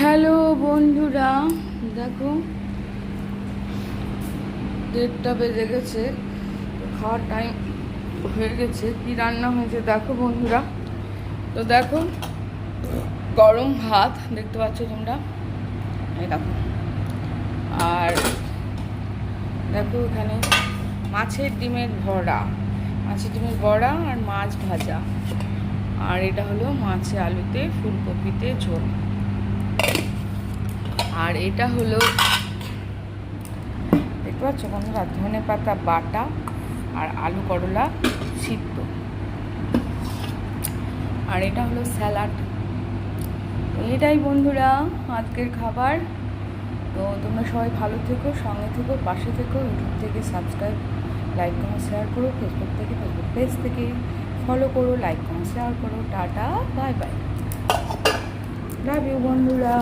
Hello বন্ধুরা, দেখো 1:30 বেজে গেছে, খাওয়ার টাইম হয়ে গেছে। কি রান্না হয়েছে দেখো বন্ধুরা। তো দেখো গরম ভাত দেখতে পাচ্ছ তোমরা, এই দেখো। আর দেখো এখানে মাছের ডিমের বড়া আর মাছ ভাজা। আর এটা হলো মাছে আলুতে ফুলকপিতে ঝোল। আর এটা হলো দেখতে পাচ্ছ বন্ধুরা ধনে পাতা বাটা আর আলু করলা সিদ্ধ। আর এটা হলো স্যালাড। এটাই বন্ধুরা আজকের খাবার। তো তোমরা সবাই ভালো থেকো, সঙ্গে থেকো, পাশে থেকো। ইউটিউব থেকে সাবস্ক্রাইব, লাইক, কমেন্ট, শেয়ার করো। ফেসবুক পেজ থেকে ফলো করো, লাইক, কমেন্ট, শেয়ার করো। টাটা, বাই বাই, লাভ ইউ বন্ধুরা।